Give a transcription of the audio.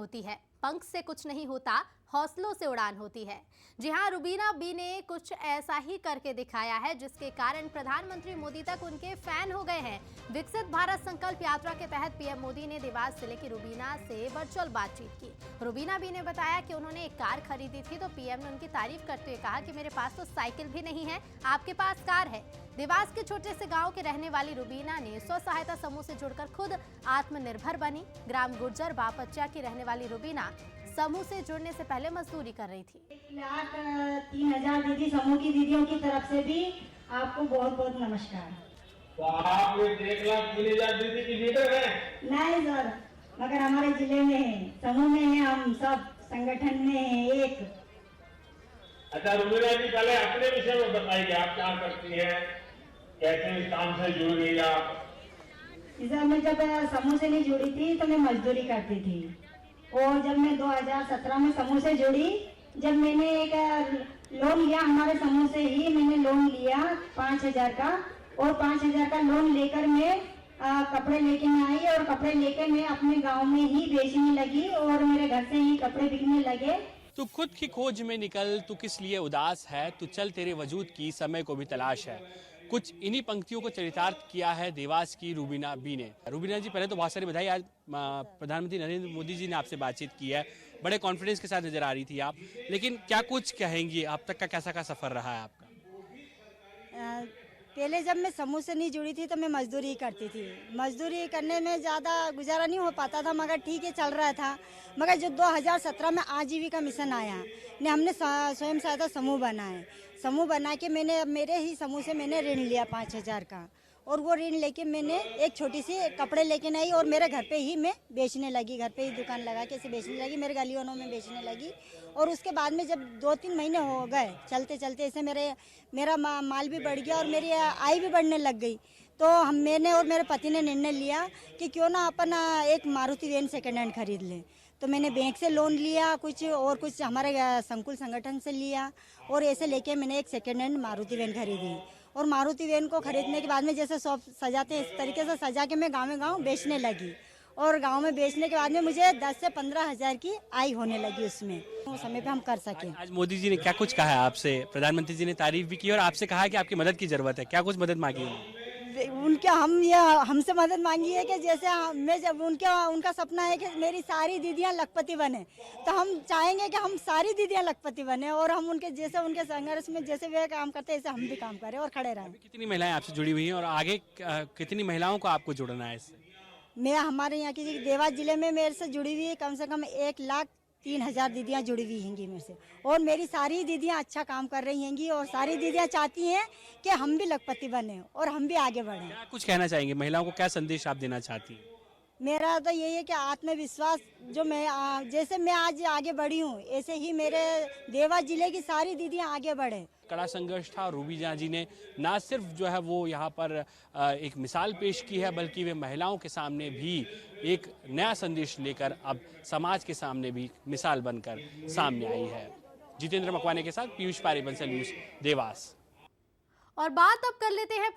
होती है, पंख से कुछ नहीं होता, हौसलों से उड़ान होती है। जी हां, रुबीना बी ने कुछ ऐसा ही करके दिखाया है, जिसके कारण प्रधानमंत्री मोदी तक उनके फैन हो गए हैं। विकसित भारत संकल्प यात्रा के तहत पीएम मोदी ने देवास जिले की रुबीना से वर्चुअल बातचीत की। रुबीना बी ने बताया कि उन्होंने एक कार खरीदी थी, तो पीएम ने उनकी तारीफ करते हुए कहा कि मेरे पास तो साइकिल भी नहीं है, आपके पास कार है। देवास के छोटे से गांव के रहने वाली रुबीना ने स्व सहायता समूह से जुड़कर खुद आत्मनिर्भर बनी। ग्राम गुर्जर बापच्चा की रहने वाली रुबीना समूह से जुड़ने से पहले मजदूरी कर रही थी। 1,03,000 दीदी समूह की दीदियों की तरफ से भी आपको बहुत बहुत नमस्कार। तो आप 1,03,000 दीदी की लीडर है? नहीं सर, मगर हमारे जिले में है, समूह में है, हम सब संगठन में है एक। अच्छा रुबीना जी, पहले अपने विषय में बताइए, आप क्या करती हैं, कैसे इस काम से जुड़ गई आप? मैं जब समूह से नहीं जुड़ी थी तो मैं मजदूरी करती थी, और जब मैं 2017 में समूह से जुड़ी, जब मैंने एक लोन लिया, हमारे समूह से ही मैंने लोन लिया 5,000 का, और 5,000 का लोन लेकर मैं कपड़े लेके मैं आई, और कपड़े लेके मैं अपने गांव में ही बेचने लगी, और मेरे घर से ही कपड़े बिकने लगे। तू खुद की खोज में निकल, तू किस लिए उदास है, तू चल तेरे वजूद की समय को भी तलाश है। कुछ इन्हीं पंक्तियों को चरितार्थ किया है देवास की रुबीना बी ने। रुबीना जी, पहले तो बहुत सारी बधाई, आज प्रधानमंत्री नरेंद्र मोदी जी ने आपसे बातचीत की है, बड़े कॉन्फिडेंस के साथ नजर आ रही थी आप, लेकिन क्या कुछ कहेंगी, अब तक का कैसा का सफर रहा है आपका? पहले जब मैं समूह से नहीं जुड़ी थी तो मैं मजदूरी करती थी, मजदूरी करने में ज़्यादा गुजारा नहीं हो पाता था, मगर ठीक है चल रहा था। मगर जो 2017 में आजीविका मिशन आया ने, हमने स्वयं सहायता समूह बनाए, समूह बना के मैंने मेरे ही समूह से मैंने ऋण लिया 5,000 का, और वो ऋण लेके मैंने एक छोटी सी कपड़े लेके आई, और मेरे घर पे ही मैं बेचने लगी, घर पे ही दुकान लगा के इसे बेचने लगी, मेरे गलियों में बेचने लगी। और उसके बाद में जब 2-3 महीने हो गए चलते चलते, ऐसे मेरा माल भी बढ़ गया और मेरी आय भी बढ़ने लग गई, तो मैंने और मेरे पति ने निर्णय लिया कि क्यों ना अपन एक मारुति वैन सेकेंड हैंड खरीद लें। तो मैंने बैंक से लोन लिया कुछ, और कुछ हमारे संकुल संगठन से लिया, और ऐसे लेके मैंने एक सेकेंड हैंड मारुति वैन खरीदी। और मारुति वैन को खरीदने के बाद में जैसे सब सजाते हैं, इस तरीके से सजा के मैं गाँव में गाँव बेचने लगी, और गांव में बेचने के बाद में मुझे 10 से 15,000 की आय होने लगी उसमें, उस समय पे हम कर सके। आज मोदी जी ने क्या कुछ कहा है आपसे? प्रधानमंत्री जी ने तारीफ भी की और आपसे कहा है कि आपकी मदद की जरूरत है, क्या कुछ मदद मांगी है? हमसे मदद मांगी है कि जैसे मैं जब उनका सपना है कि मेरी सारी दीदियां लखपति बने, तो हम चाहेंगे कि हम सारी दीदियां लखपति बने, और हम उनके जैसे उनके संघर्ष में जैसे वे काम करते हैं ऐसे हम भी काम करें और खड़े रहें। कितनी महिलाएं आपसे जुड़ी हुई हैं और आगे कितनी महिलाओं को आपको जुड़ना है इससे? मैं हमारे यहाँ की देवास जिले में मेरे से जुड़ी हुई है कम से कम 1,03,000 दीदियाँ जुड़ी हुई हैंगी मेरे से, और मेरी सारी दीदियाँ अच्छा काम कर रही हैंगी, और सारी दीदियाँ चाहती हैं कि हम भी लखपति बने और हम भी आगे बढ़ें। क्या कुछ कहना चाहेंगे महिलाओं को, क्या संदेश आप देना चाहती हैं? मेरा तो यही है कि आत्मविश्वास, जो मैं जैसे मैं आज आगे बढ़ी हूँ, ऐसे ही मेरे देवास जिले की सारी दीदियाँ आगे बढ़े। कड़ा संघर्ष था। रुबीना जी ने ना सिर्फ जो है वो यहाँ पर एक मिसाल पेश की है, बल्कि वे महिलाओं के सामने भी एक नया संदेश लेकर अब समाज के सामने भी मिसाल बनकर सामने आई है। जितेंद्र मकवाने के साथ पीयूष पारी, बंसल न्यूज़, देवास। और बात अब कर लेते हैं